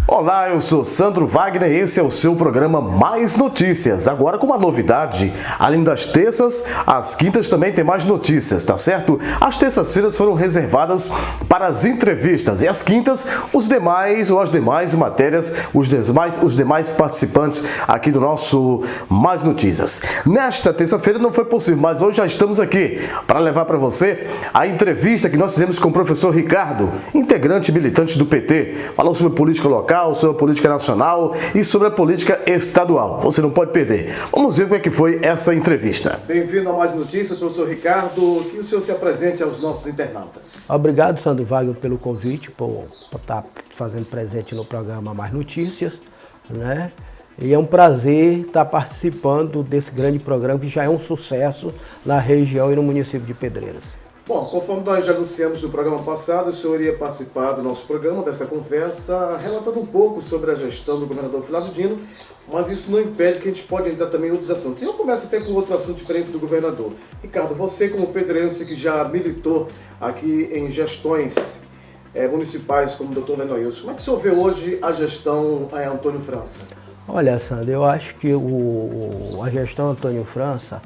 Olá, eu sou Sandro Wagner e esse é o seu programa Mais Notícias. Agora com uma novidade, além das terças, as quintas também tem mais notícias, tá certo? As terças-feiras foram reservadas para as entrevistas e as quintas, as demais matérias, os demais participantes aqui do nosso Mais Notícias. Nesta terça-feira não foi possível, mas hoje já estamos aqui para levar para você a entrevista que nós fizemos com o professor Ricardo, integrante e militante do PT. Falou sobre política local, sobre a política nacional e sobre a política estadual. Você não pode perder. Vamos ver como é que foi essa entrevista. Bem-vindo a Mais Notícias, professor Ricardo. Que o senhor se apresente aos nossos internautas. Obrigado, Sandro Wagner, pelo convite, por estar fazendo presente no programa Mais Notícias, né? E é um prazer estar participando desse grande programa que já é um sucesso na região e no município de Pedreiras. Bom, conforme nós já anunciamos no programa passado, o senhor iria participar do nosso programa, dessa conversa, relatando um pouco sobre a gestão do governador Flávio Dino, mas isso não impede que a gente pode entrar também em outros assuntos. E eu começo até com outro assunto diferente do governador. Ricardo, você como pedreirense que já militou aqui em gestões municipais como o doutor Lenoilson, como é que o senhor vê hoje a gestão Antônio França? Olha, Sandro, eu acho que a gestão Antônio França,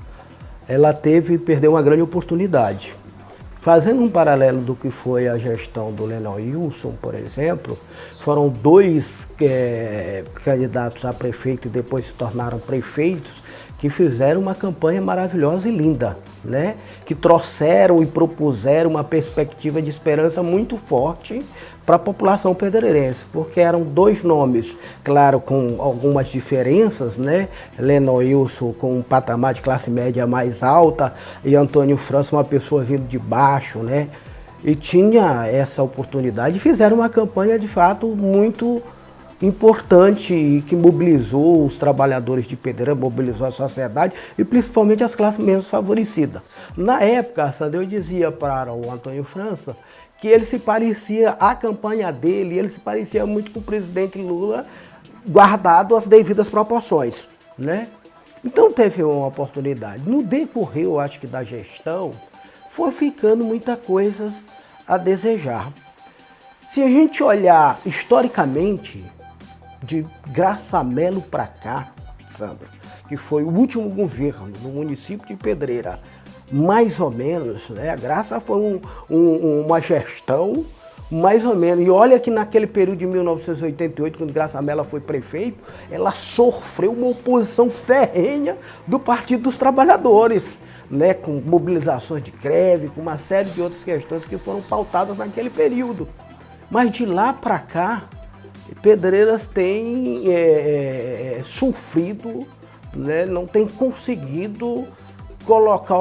ela perdeu uma grande oportunidade. Fazendo um paralelo do que foi a gestão do Lenoilson, por exemplo, foram dois candidatos a prefeito e depois se tornaram prefeitos que fizeram uma campanha maravilhosa e linda, né? Que trouxeram e propuseram uma perspectiva de esperança muito forte para a população pedreirense, porque eram dois nomes, claro, com algumas diferenças, né? Lenoilson com um patamar de classe média mais alta e Antônio França uma pessoa vindo de baixo, né? E tinha essa oportunidade e fizeram uma campanha de fato muito importante e que mobilizou os trabalhadores de pedreira, mobilizou a sociedade e principalmente as classes menos favorecidas. Na época, Sandro, eu dizia para o Antônio França que ele se parecia, a campanha dele, ele se parecia muito com o presidente Lula, guardado as devidas proporções, né? Então teve uma oportunidade. No decorrer, eu acho que da gestão, foi ficando muita coisa a desejar. Se a gente olhar historicamente, de Graça Mello para cá, Sandro, que foi o último governo no município de Pedreira, mais ou menos, né? A Graça foi uma gestão, mais ou menos. E olha que naquele período de 1988, quando Graça Mello foi prefeito, ela sofreu uma oposição ferrenha do Partido dos Trabalhadores, né? Com mobilizações de greve, com uma série de outras questões que foram pautadas naquele período. Mas de lá para cá, Pedreiras tem sofrido, né? Não tem conseguido colocar,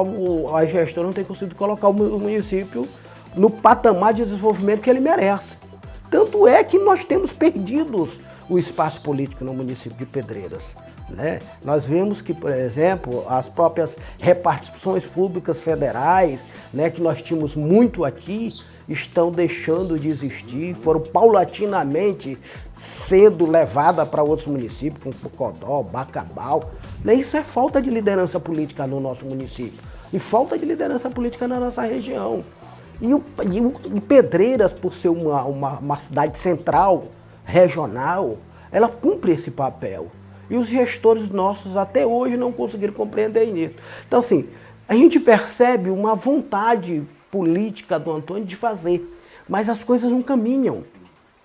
a gestão não tem conseguido colocar o município no patamar de desenvolvimento que ele merece. Tanto é que nós temos perdido o espaço político no município de Pedreiras, né? Nós vemos que, por exemplo, as próprias repartições públicas federais, né, que nós tínhamos muito aqui, estão deixando de existir, foram paulatinamente sendo levadas para outros municípios, como Pocodó, Bacabal. Isso é falta de liderança política no nosso município e falta de liderança política na nossa região. E Pedreiras, por ser uma cidade central, regional, ela cumpre esse papel. E os gestores nossos até hoje não conseguiram compreender isso. Então, assim, a gente percebe uma vontade política do Antônio de fazer, mas as coisas não caminham,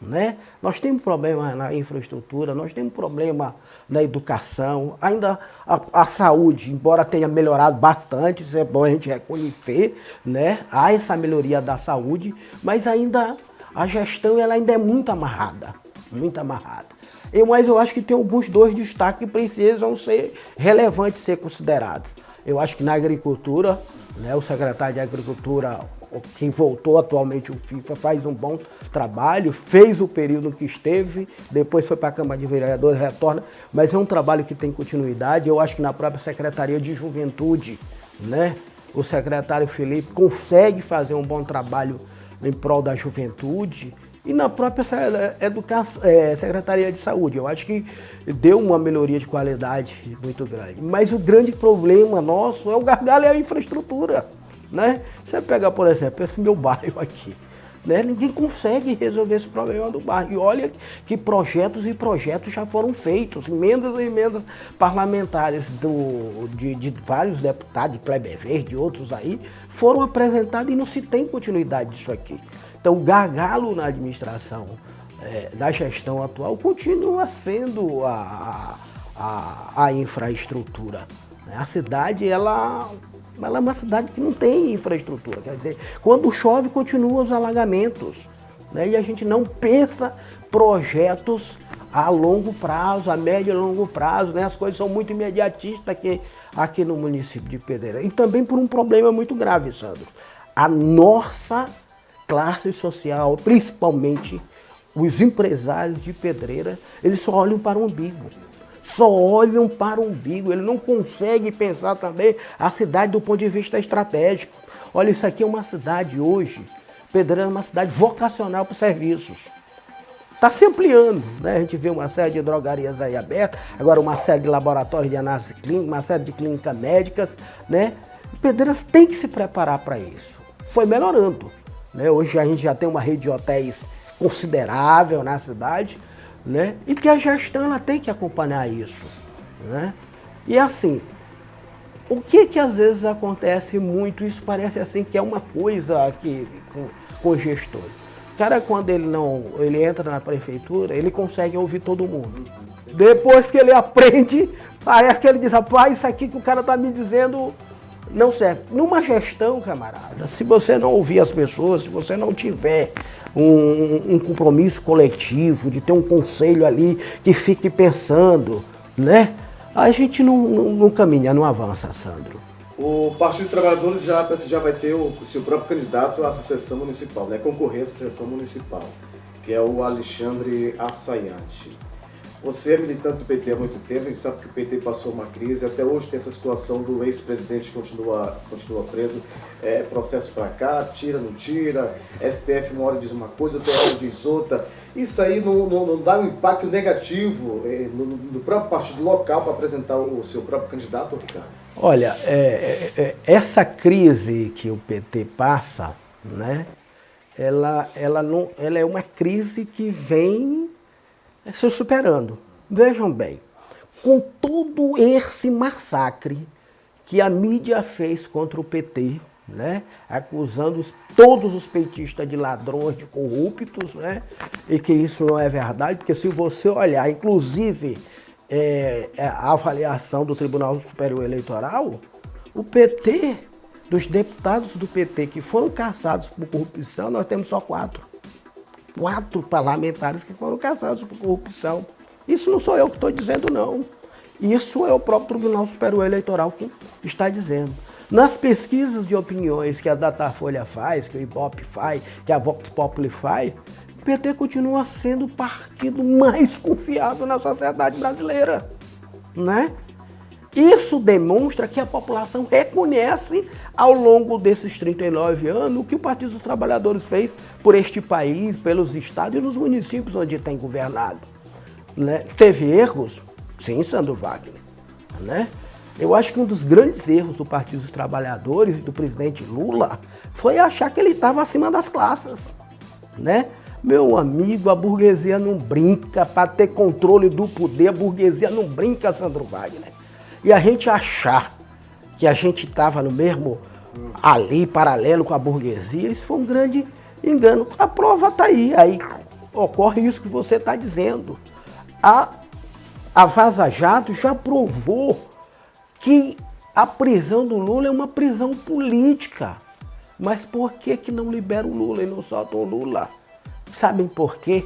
né? Nós temos problema na infraestrutura, nós temos problema na educação, ainda a saúde, embora tenha melhorado bastante, isso é bom a gente reconhecer, né? Há essa melhoria da saúde, mas ainda a gestão ela ainda é muito amarrada, muito amarrada. Mas eu acho que tem alguns dois destaques que precisam ser relevantes, ser considerados. Eu acho que na agricultura, né, o secretário de Agricultura, quem voltou atualmente, o FIFA, faz um bom trabalho, fez o período que esteve, depois foi para a Câmara de Vereadores, retorna, mas é um trabalho que tem continuidade. Eu acho que na própria Secretaria de Juventude, né, o secretário Felipe consegue fazer um bom trabalho em prol da juventude. E na própria Secretaria de Saúde, eu acho que deu uma melhoria de qualidade muito grande. Mas o grande problema nosso é o gargalo e a infraestrutura, né? Você pega, por exemplo, esse meu bairro aqui, né? Ninguém consegue resolver esse problema do bairro. E olha que projetos e projetos já foram feitos, emendas e emendas parlamentares de vários deputados, de Kleber Verde e outros aí, foram apresentados e não se tem continuidade disso aqui. Então, o gargalo na administração, da gestão atual, continua sendo a infraestrutura. A cidade, ela é uma cidade que não tem infraestrutura. Quer dizer, quando chove, continuam os alagamentos, né? E a gente não pensa projetos a longo prazo, a médio e longo prazo, né? As coisas são muito imediatistas aqui no município de Pedreira. E também por um problema muito grave, Sandro. A nossa classe social, principalmente os empresários de Pedreira, eles só olham para o umbigo. Só olham para o umbigo, ele não consegue pensar também a cidade do ponto de vista estratégico. Olha, isso aqui é uma cidade hoje, Pedreira é uma cidade vocacional para os serviços. Está se ampliando, né? A gente vê uma série de drogarias aí abertas, agora uma série de laboratórios de análise clínica, uma série de clínicas médicas, né? Pedreiras tem que se preparar para isso. Foi melhorando, né? Hoje a gente já tem uma rede de hotéis considerável na cidade, né? E que a gestão ela tem que acompanhar isso, né? E assim, o que às vezes acontece muito, isso parece assim que é uma coisa aqui com o gestor. O cara, quando ele entra na prefeitura, ele consegue ouvir todo mundo. Depois que ele aprende, parece que ele diz, rapaz, isso aqui que o cara está me dizendo não serve. Numa gestão, camarada, se você não ouvir as pessoas, se você não tiver um compromisso coletivo, de ter um conselho ali que fique pensando, né? A gente não caminha, não avança, Sandro. O Partido dos Trabalhadores já vai ter o seu próprio candidato à Associação Municipal, né? Concorrer à Associação Municipal, que é o Alexandre Assayante. Você é militante do PT há muito tempo, a gente sabe que o PT passou uma crise, até hoje tem essa situação do ex-presidente que continua preso, processo para cá, tira, não tira, STF uma hora diz uma coisa, outra hora diz outra. Isso aí não dá um impacto negativo no próprio partido local para apresentar o seu próprio candidato, Ricardo? Olha, essa crise que o PT passa, né, ela é uma crise que vem se superando. Vejam bem, com todo esse massacre que a mídia fez contra o PT, né, acusando todos os petistas de ladrões, de corruptos, né, e que isso não é verdade, porque se você olhar, inclusive, a avaliação do Tribunal Superior Eleitoral, o PT, dos deputados do PT que foram caçados por corrupção, nós temos só 4 parlamentares que foram caçados por corrupção. Isso não sou eu que estou dizendo, não. Isso é o próprio Tribunal Superior Eleitoral que está dizendo. Nas pesquisas de opiniões que a Datafolha faz, que o Ibope faz, que a Vox Populi faz, o PT continua sendo o partido mais confiável na sociedade brasileira, né? Isso demonstra que a população reconhece, ao longo desses 39 anos, o que o Partido dos Trabalhadores fez por este país, pelos estados e nos municípios onde tem governado, né? Teve erros? Sim, Sandro Wagner, né? Eu acho que um dos grandes erros do Partido dos Trabalhadores e do presidente Lula foi achar que ele estava acima das classes, né? Meu amigo, a burguesia não brinca. Para ter controle do poder, a burguesia não brinca, Sandro Wagner. E a gente achar que a gente estava no mesmo ali, paralelo com a burguesia, isso foi um grande engano. A prova está aí. Aí ocorre isso que você está dizendo. A Vaza Jato já provou que a prisão do Lula é uma prisão política. Mas por que não libera o Lula e não solta o Lula? Sabem por quê?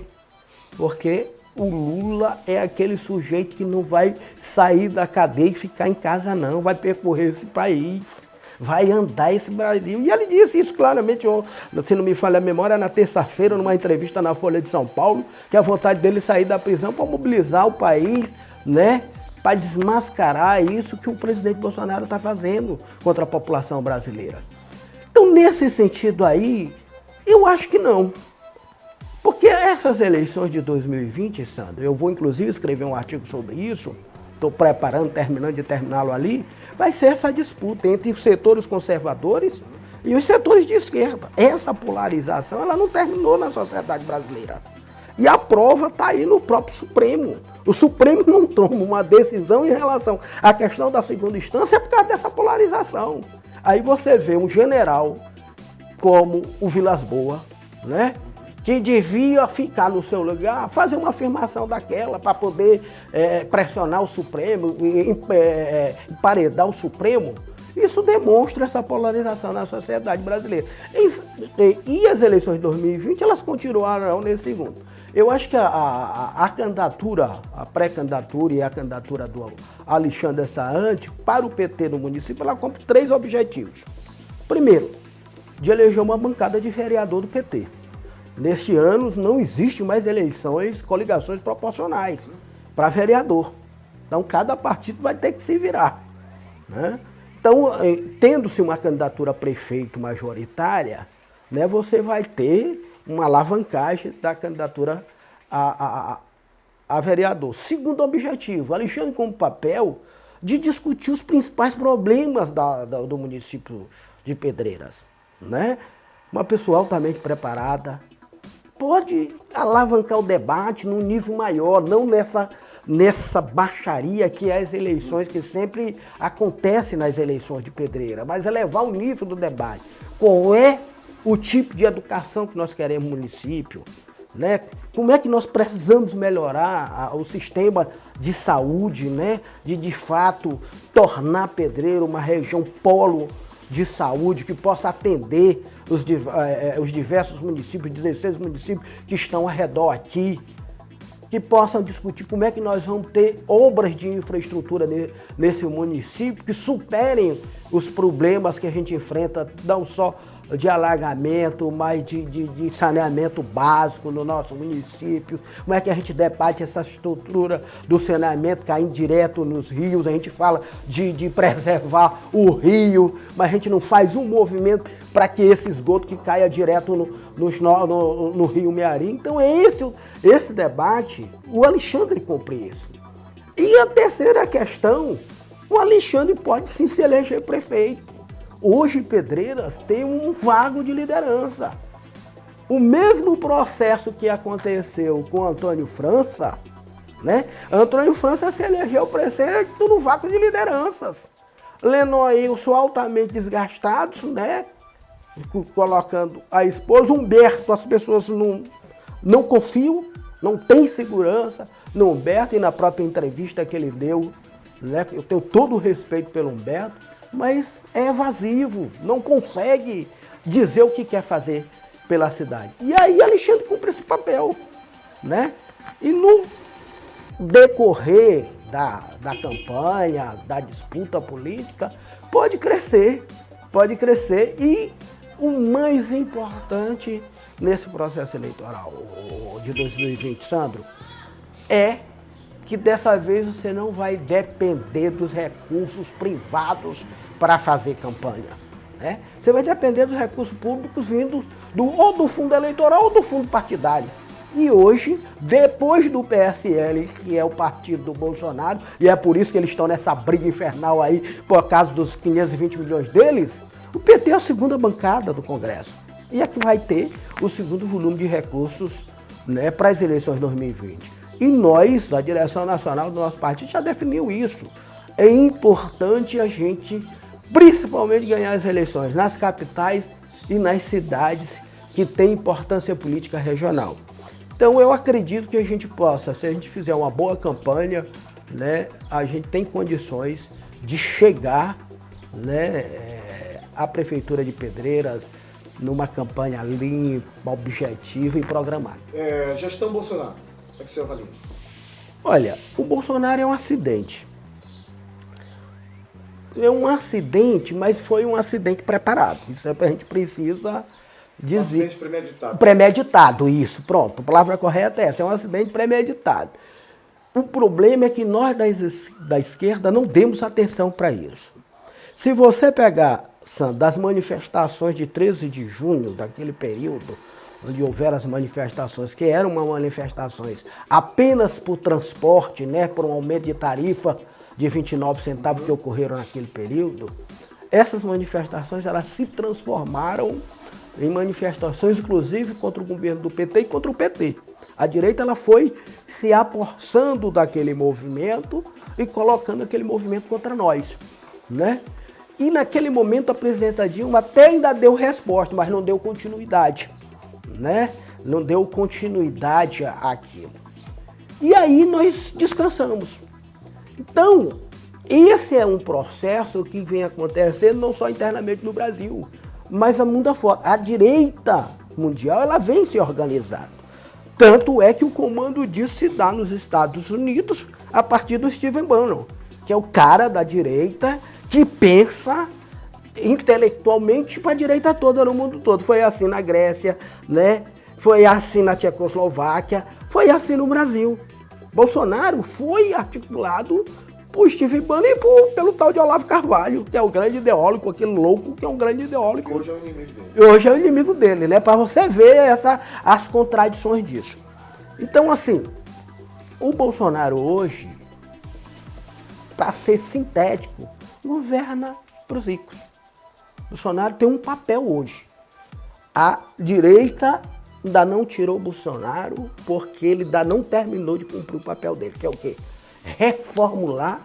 Porque o Lula é aquele sujeito que não vai sair da cadeia e ficar em casa, não. Vai percorrer esse país, vai andar esse Brasil. E ele disse isso claramente, se não me falha a memória, na terça-feira, numa entrevista na Folha de São Paulo, que a vontade dele sair da prisão para mobilizar o país, né? Para desmascarar isso que o presidente Bolsonaro está fazendo contra a população brasileira. Então, nesse sentido aí, eu acho que não. Porque essas eleições de 2020, Sandro, eu vou inclusive escrever um artigo sobre isso, estou preparando, terminando de terminá-lo ali, vai ser essa disputa entre os setores conservadores, e os setores de esquerda. Essa polarização ela não terminou na sociedade brasileira. E a prova está aí no próprio Supremo. O Supremo não toma uma decisão em relação à questão da segunda instância por causa dessa polarização. Aí você vê um general como o Vilas Boas, né? Que devia ficar no seu lugar, fazer uma afirmação daquela para poder pressionar o Supremo, emparedar o Supremo. Isso demonstra essa polarização na sociedade brasileira. E as eleições de 2020, elas continuaram nesse segundo. Eu acho que a candidatura, a pré-candidatura e a candidatura do Alexandre Saante para o PT no município, ela cumpre 3 objetivos. Primeiro, de eleger uma bancada de vereador do PT. Neste ano não existe mais eleições, coligações proporcionais para vereador. Então cada partido vai ter que se virar, né? Então, tendo-se uma candidatura a prefeito majoritária, né, você vai ter uma alavancagem da candidatura a vereador. Segundo objetivo, Alexandre com o papel de discutir os principais problemas do município de Pedreiras, né? Uma pessoa altamente preparada, pode alavancar o debate num nível maior, não nessa baixaria que é as eleições, que sempre acontece nas eleições de Pedreira, mas elevar o nível do debate. Qual é o tipo de educação que nós queremos no município, né? Como é que nós precisamos melhorar o sistema de saúde, né? De fato tornar Pedreira uma região polo de saúde que possa atender os diversos municípios, 16 municípios que estão ao redor aqui, que possam discutir como é que nós vamos ter obras de infraestrutura nesse município que superem os problemas que a gente enfrenta, não só de alagamento, mas de saneamento básico no nosso município. Como é que a gente debate essa estrutura do saneamento caindo direto nos rios? A gente fala de preservar o rio, mas a gente não faz um movimento para que esse esgoto que caia direto no rio Mearim. Então é esse debate, o Alexandre cumpre isso. E a terceira questão, o Alexandre pode sim se eleger prefeito. Hoje, Pedreiras tem um vago de liderança. O mesmo processo que aconteceu com Antônio França, né? Antônio França se elegeu prefeito no vácuo de lideranças. Lennon e Wilson altamente desgastados, né? Colocando a esposa. Humberto, as pessoas não confiam, não têm segurança no Humberto, e na própria entrevista que ele deu, né? Eu tenho todo o respeito pelo Humberto, mas é evasivo, não consegue dizer o que quer fazer pela cidade. E aí Alexandre cumpre esse papel, né? E no decorrer da campanha, da disputa política, pode crescer. E o mais importante nesse processo eleitoral de 2020, Sandro, é que dessa vez você não vai depender dos recursos privados para fazer campanha, né? Você vai depender dos recursos públicos vindos ou do fundo eleitoral ou do fundo partidário. E hoje, depois do PSL, que é o partido do Bolsonaro, e é por isso que eles estão nessa briga infernal aí, por causa dos 520 milhões deles, o PT é a segunda bancada do Congresso. E é que vai ter o segundo volume de recursos, né, para as eleições de 2020. E nós, a direção nacional do nosso partido, já definiu isso. É importante a gente, principalmente, ganhar as eleições nas capitais e nas cidades que têm importância política regional. Então, eu acredito que a gente possa, se a gente fizer uma boa campanha, né, a gente tem condições de chegar, né, à Prefeitura de Pedreiras numa campanha limpa, objetiva e programada. Gestão Bolsonaro. O que você avalia? Olha, o Bolsonaro é um acidente. É um acidente, mas foi um acidente preparado. Isso é, a gente precisa dizer. Um acidente premeditado. Premeditado, isso, pronto. A palavra correta é essa, é um acidente premeditado. O problema é que nós da esquerda não demos atenção para isso. Se você pegar, Sandro, das manifestações de 13 de junho, daquele período, onde houveram as manifestações, que eram manifestações apenas por transporte, né, por um aumento de tarifa de 29 centavos que ocorreram naquele período, essas manifestações elas se transformaram em manifestações, inclusive, contra o governo do PT e contra o PT. A direita ela foi se apossando daquele movimento e colocando aquele movimento contra nós, né? E naquele momento a presidenta Dilma até ainda deu resposta, mas não deu continuidade, né? Não deu continuidade àquilo. E aí nós descansamos. Então, esse é um processo que vem acontecendo não só internamente no Brasil, mas a mundo afora. A direita mundial ela vem se organizando. Tanto é que o comando disso se dá nos Estados Unidos a partir do Stephen Bannon, que é o cara da direita que pensa intelectualmente para a direita toda no mundo todo. Foi assim na Grécia, né? Foi assim na Tchecoslováquia, foi assim no Brasil. Bolsonaro foi articulado por Stephen Bannon e pelo tal de Olavo Carvalho, que é o grande ideólogo, aquele louco que é um grande ideólogo. Hoje é o inimigo dele. Hoje é o inimigo dele, né? Para você ver as contradições disso. Então, assim, o Bolsonaro hoje, para ser sintético, governa para os ricos. O Bolsonaro tem um papel hoje. A direita ainda não tirou o Bolsonaro porque ele ainda não terminou de cumprir o papel dele, que é o quê? Reformular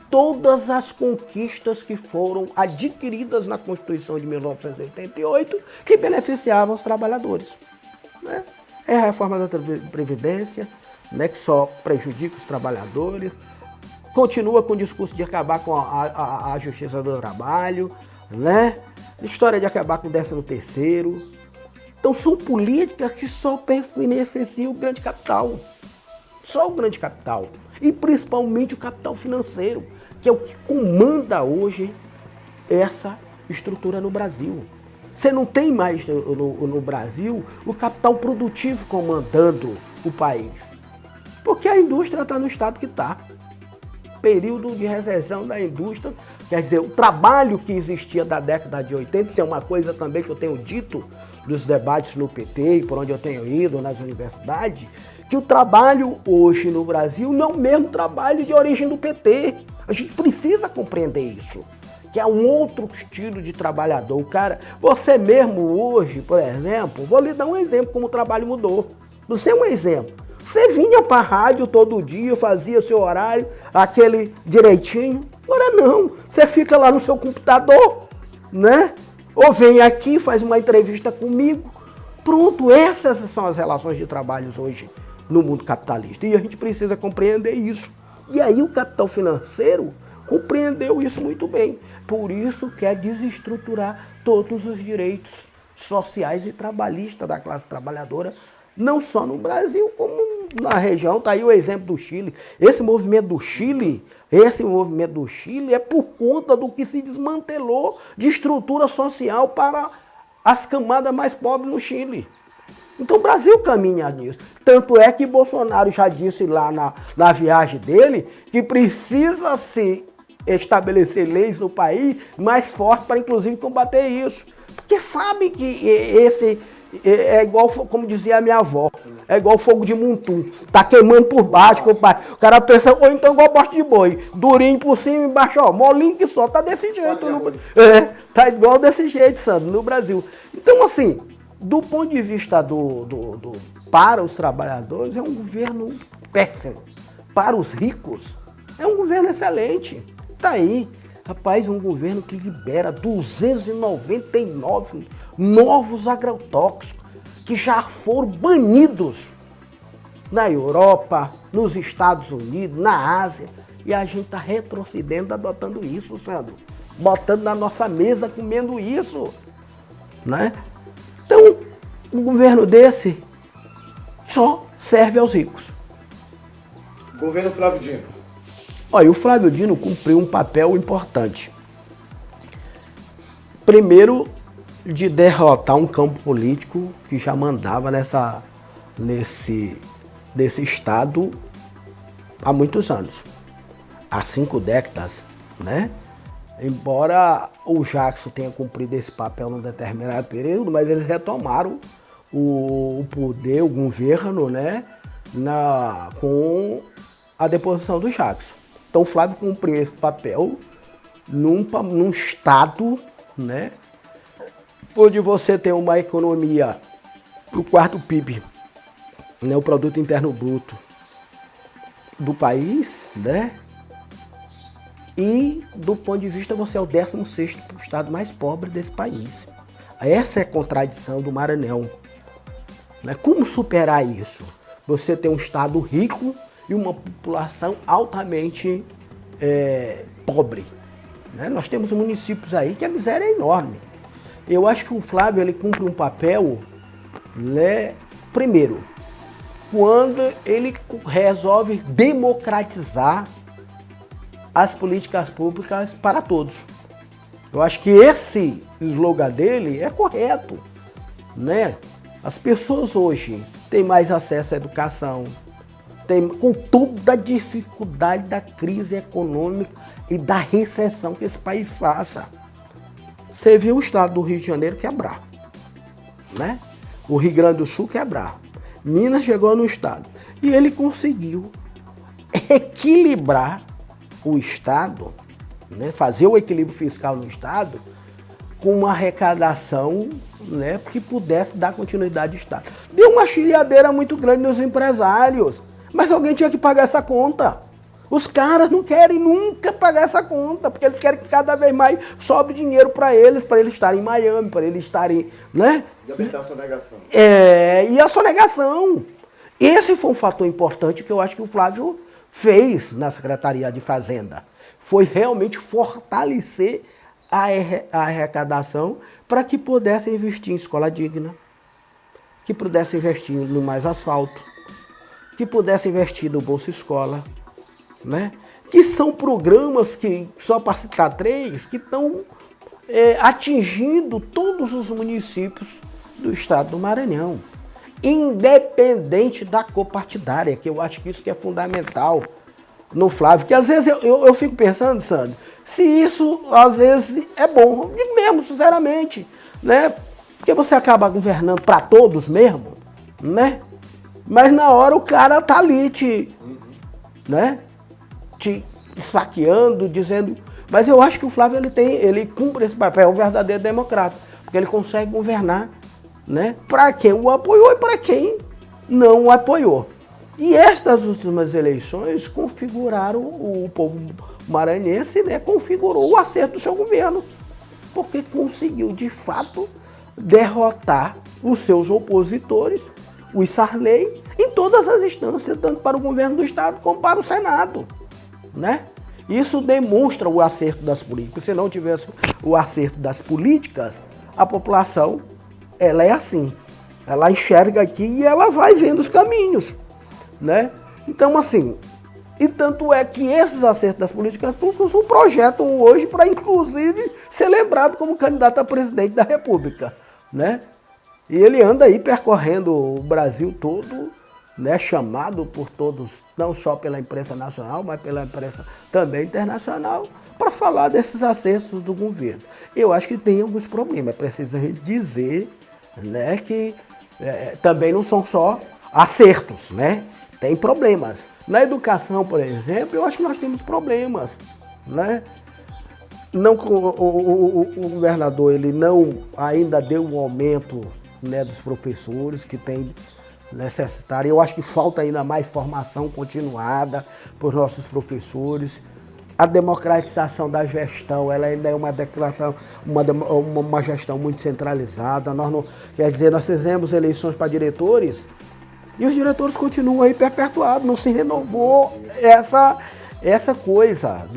todas as conquistas que foram adquiridas na Constituição de 1988 que beneficiavam os trabalhadores, né? É a reforma da Previdência, né, que só prejudica os trabalhadores, continua com o discurso de acabar com a Justiça do Trabalho, né? História de acabar com o 13º. Então são políticas que só beneficiam o grande capital, só o grande capital. E principalmente o capital financeiro, que é o que comanda hoje essa estrutura no Brasil. Você não tem mais no Brasil o capital produtivo comandando o país, porque a indústria está no estado que está. Período de recessão da indústria, quer dizer, o trabalho que existia da década de 80, isso é uma coisa também que eu tenho dito nos debates no PT e por onde eu tenho ido nas universidades, que o trabalho hoje no Brasil não é o mesmo trabalho de origem do PT. A gente precisa compreender isso, que é um outro estilo de trabalhador. O cara, você mesmo hoje, por exemplo, vou lhe dar um exemplo como o trabalho mudou. Você é um exemplo. Você vinha para a rádio todo dia, fazia seu horário, aquele direitinho. Agora não, você fica lá no seu computador, né? Ou vem aqui, faz uma entrevista comigo. Pronto, essas são as relações de trabalho hoje no mundo capitalista. E a gente precisa compreender isso. E aí o capital financeiro compreendeu isso muito bem. Por isso quer desestruturar todos os direitos sociais e trabalhistas da classe trabalhadora, não só no Brasil, como na região. Está aí o exemplo do Chile. Esse movimento do Chile é por conta do que se desmantelou de estrutura social para as camadas mais pobres no Chile. Então o Brasil caminha nisso. Tanto é que Bolsonaro já disse lá na viagem dele que precisa se estabelecer leis no país mais fortes para inclusive combater isso. Porque sabe que esse é igual, como dizia a minha avó, é igual fogo de muntum. Tá queimando por baixo, compadre. O cara pensa, ou então igual bosta de boi, durinho por cima e embaixo, ó, molinho que só. Tá desse jeito. Tá igual desse jeito, Sandro, no Brasil. Então, assim, do ponto de vista para os trabalhadores, é um governo péssimo. Para os ricos, é um governo excelente. Tá aí, rapaz, um governo que libera 299 novos agrotóxicos que já foram banidos na Europa, nos Estados Unidos, na Ásia. E a gente tá retrocedendo, adotando isso, Sandro. Botando na nossa mesa, comendo isso, né? Então, um governo desse só serve aos ricos. Governo Flávio Dino. Olha, o Flávio Dino cumpriu um papel importante. Primeiro, de derrotar um campo político que já mandava nesse estado há muitos anos. Há 5 décadas, né? Embora o Jackson tenha cumprido esse papel num determinado período, mas eles retomaram o poder, o governo, né, com a deposição do Jackson. Então o Flávio cumpriu esse papel num estado, né, onde você tem uma economia, o quarto PIB, né, o Produto Interno Bruto do país, né, e do ponto de vista você é o 16º estado mais pobre desse país. Essa é a contradição do Maranhão. Né? Como superar isso? Você tem um estado rico e uma população altamente pobre. Né? Nós temos municípios aí que a miséria é enorme. Eu acho que o Flávio ele cumpre um papel, né, primeiro, quando ele resolve democratizar as políticas públicas para todos. Eu acho que esse slogan dele é correto, né? As pessoas hoje têm mais acesso à educação, com toda a dificuldade da crise econômica e da recessão que esse país passa. Você viu o estado do Rio de Janeiro quebrar, né? O Rio Grande do Sul quebrar. Minas chegou no estado e ele conseguiu equilibrar o estado, né? Fazer o equilíbrio fiscal no estado com uma arrecadação, né, que pudesse dar continuidade ao estado. Deu uma chilhadeira muito grande nos empresários, mas alguém tinha que pagar essa conta. Os caras não querem nunca pagar essa conta, porque eles querem que cada vez mais sobre dinheiro para eles estarem em Miami, para eles estarem, né? De aumentar a sonegação. E a sonegação. Esse foi um fator importante que eu acho que o Flávio fez na Secretaria de Fazenda. Foi realmente fortalecer a arrecadação para que pudesse investir em escola digna, que pudesse investir no mais asfalto, que pudesse investir no Bolsa Escola, né? Que são programas que, só para citar 3, que estão atingindo todos os municípios do estado do Maranhão, independente da cor partidária, que eu acho que isso que é fundamental no Flávio, que às vezes eu fico pensando, Sandro, se isso às vezes é bom, digo mesmo, sinceramente, né? Porque você acaba governando para todos mesmo, né? Mas na hora o cara tá ali né? Te esfaqueando, dizendo... Mas eu acho que o Flávio ele cumpre esse papel, é um verdadeiro democrata, porque ele consegue governar, né, para quem o apoiou e para quem não o apoiou. E estas últimas eleições configuraram o povo maranhense, né, configurou o acerto do seu governo, porque conseguiu, de fato, derrotar os seus opositores, o Sarney, em todas as instâncias, tanto para o governo do estado como para o Senado, né? Isso demonstra o acerto das políticas. Se não tivesse o acerto das políticas, a população, ela é assim. Ela enxerga aqui e ela vai vendo os caminhos, né? Então, assim, e tanto é que esses acertos das políticas públicas o projetam hoje para, inclusive, ser lembrado como candidato a presidente da República, né? E ele anda aí percorrendo o Brasil todo, né, chamado por todos, não só pela imprensa nacional, mas pela imprensa também internacional, para falar desses acertos do governo. Eu acho que tem alguns problemas, é preciso a gente dizer, né, que também não são só acertos, né? Tem problemas. Na educação, por exemplo, eu acho que nós temos problemas, né? Não, o governador ele não ainda deu um aumento, né, dos professores que tem necessário. Eu acho que falta ainda mais formação continuada para os nossos professores. A democratização da gestão, ela ainda é uma gestão muito centralizada. Nós não, quer dizer, nós fizemos eleições para diretores e os diretores continuam aí perpetuados, não se renovou essa coisa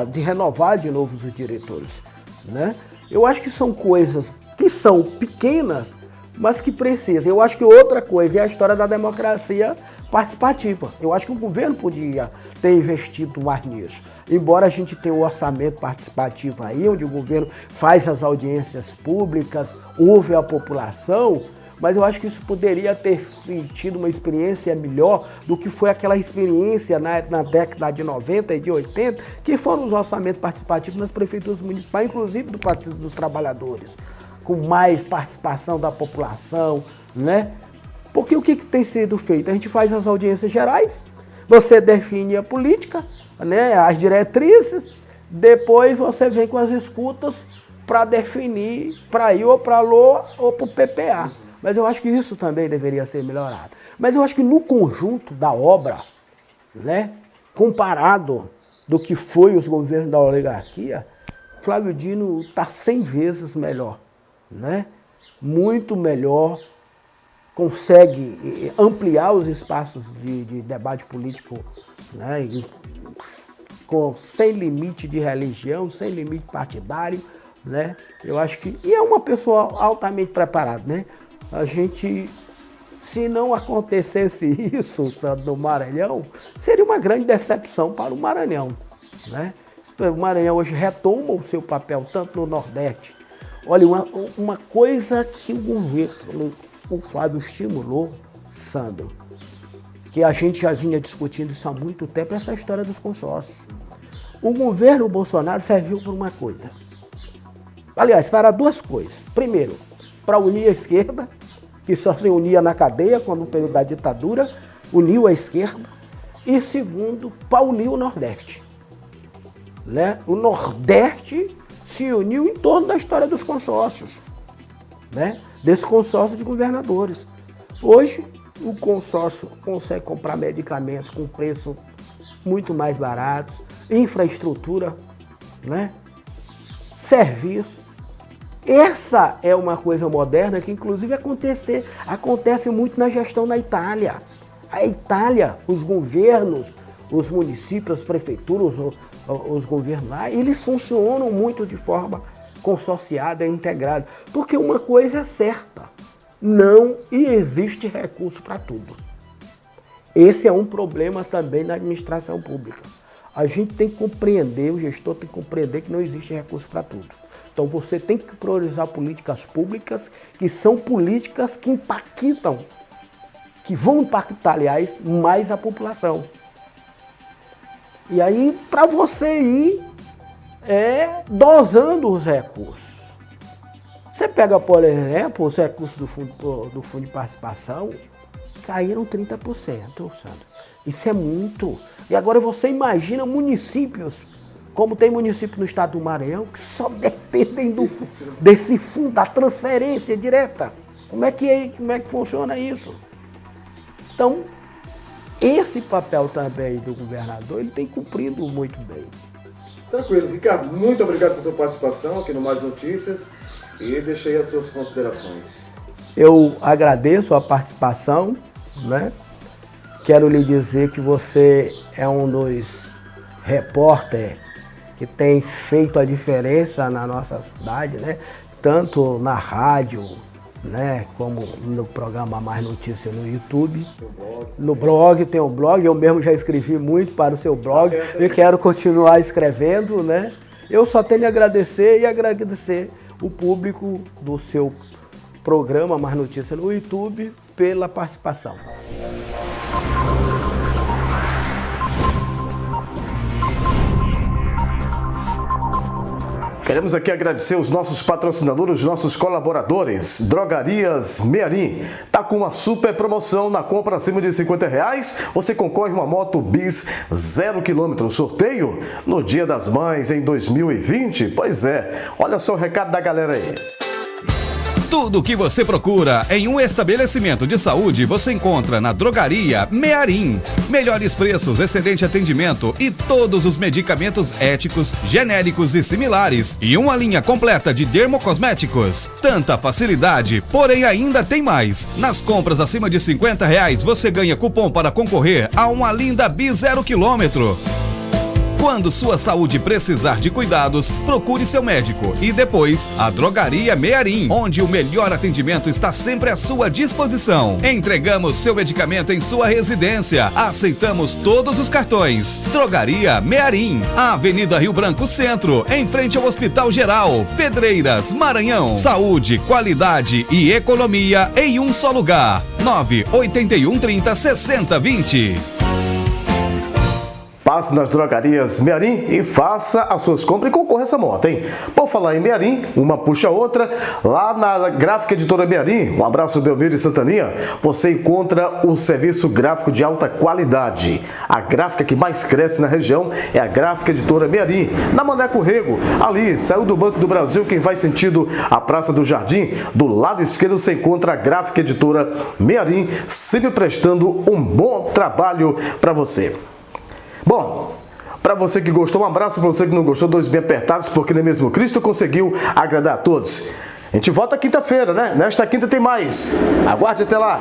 de renovar de novo os diretores, né? Eu acho que são coisas que são pequenas, mas que precisam. Eu acho que outra coisa é a história da democracia participativa. Eu acho que o governo podia ter investido mais nisso. Embora a gente tenha o orçamento participativo aí, onde o governo faz as audiências públicas, ouve a população, mas eu acho que isso poderia ter tido uma experiência melhor do que foi aquela experiência na década de 90 e de 80, que foram os orçamentos participativos nas prefeituras municipais, inclusive do Partido dos Trabalhadores, com mais participação da população, né? Porque o que tem sido feito? A gente faz as audiências gerais, você define a política, né, as diretrizes, Depois você vem com as escutas para definir para ir ou para a LOA ou para o PPA. Mas eu acho que isso também deveria ser melhorado. Mas eu acho que no conjunto da obra, né, comparado do que foi os governos da oligarquia, Flávio Dino está 100 vezes melhor, né? Muito melhor, consegue ampliar os espaços de debate político, né? Sem limite de religião, sem limite partidário, né? Eu acho que... E é uma pessoa altamente preparada, né? A gente, se não acontecesse isso no Maranhão, seria uma grande decepção para o Maranhão, né? O Maranhão hoje retoma o seu papel tanto no Nordeste. Olha, uma coisa que o governo, o Flávio estimulou, Sandro, que a gente já vinha discutindo isso há muito tempo, essa história dos consórcios. O governo Bolsonaro serviu para uma coisa. Aliás, para duas coisas. Primeiro, para unir a esquerda, que só se unia na cadeia, quando no período da ditadura, uniu a esquerda. E segundo, para unir o Nordeste. Né? O Nordeste se uniu em torno da história dos consórcios, né? Desse consórcio de governadores. Hoje, o consórcio consegue comprar medicamentos com preço muito mais baratos, infraestrutura, né? Serviço. Essa é uma coisa moderna que, inclusive, acontece muito na gestão da Itália. A Itália, os governos, os municípios, as prefeituras, os governos lá, eles funcionam muito de forma consorciada e integrada. Porque uma coisa é certa, não existe recurso para tudo. Esse é um problema também na administração pública. A gente tem que compreender, o gestor tem que compreender que não existe recurso para tudo. Então você tem que priorizar políticas públicas que são políticas que impactam, que vão impactar, aliás, mais a população. E aí, para você ir dosando os recursos. Você pega, por exemplo, os recursos do fundo de participação, caíram 30%, Sandro. Isso é muito. E agora você imagina municípios, como tem município no estado do Maranhão, que só dependem desse fundo, da transferência direta. Como é que funciona isso? Então, esse papel também do governador, ele tem cumprido muito bem. Tranquilo. Ricardo, muito obrigado por sua participação aqui no Mais Notícias e deixei as suas considerações. Eu agradeço a participação, né? Quero lhe dizer que você é um dos repórteres que tem feito a diferença na nossa cidade, né? Tanto na rádio, né, como no programa Mais Notícias no YouTube, no blog, tem um blog, eu mesmo já escrevi muito para o seu blog e quero continuar escrevendo, né? Eu só tenho a agradecer e agradecer o público do seu programa Mais Notícias no YouTube pela participação. Queremos aqui agradecer os nossos patrocinadores, os nossos colaboradores. Drogarias Mearim. Tá com uma super promoção na compra acima de R$50. Você concorre a uma moto Bis 0 km. Sorteio no Dia das Mães em 2020. Pois é. Olha só o recado da galera aí. Tudo o que você procura em um estabelecimento de saúde você encontra na Drogaria Mearim. Melhores preços, excelente atendimento e todos os medicamentos éticos, genéricos e similares. E uma linha completa de dermocosméticos. Tanta facilidade, porém ainda tem mais. Nas compras acima de R$50 você ganha cupom para concorrer a uma linda Bis 0 km. Quando sua saúde precisar de cuidados, procure seu médico e depois a Drogaria Mearim, onde o melhor atendimento está sempre à sua disposição. Entregamos seu medicamento em sua residência. Aceitamos todos os cartões. Drogaria Mearim, Avenida Rio Branco Centro, em frente ao Hospital Geral, Pedreiras, Maranhão. Saúde, qualidade e economia em um só lugar. 98130 6020. Passe nas drogarias Mearim e faça as suas compras e concorra a essa moto, hein? Por falar em Mearim, uma puxa a outra, lá na Gráfica Editora Mearim, um abraço Belmiro e Santaninha, você encontra o serviço gráfico de alta qualidade. A gráfica que mais cresce na região é a Gráfica Editora Mearim, na Maneco Rego, ali, saiu do Banco do Brasil, quem vai sentido a Praça do Jardim, do lado esquerdo você encontra a Gráfica Editora Mearim, sempre prestando um bom trabalho para você. Bom, para você que gostou, um abraço. Para você que não gostou, dois bem apertados, porque nem mesmo Cristo conseguiu agradar a todos. A gente volta quinta-feira, né? Nesta quinta tem mais. Aguarde até lá.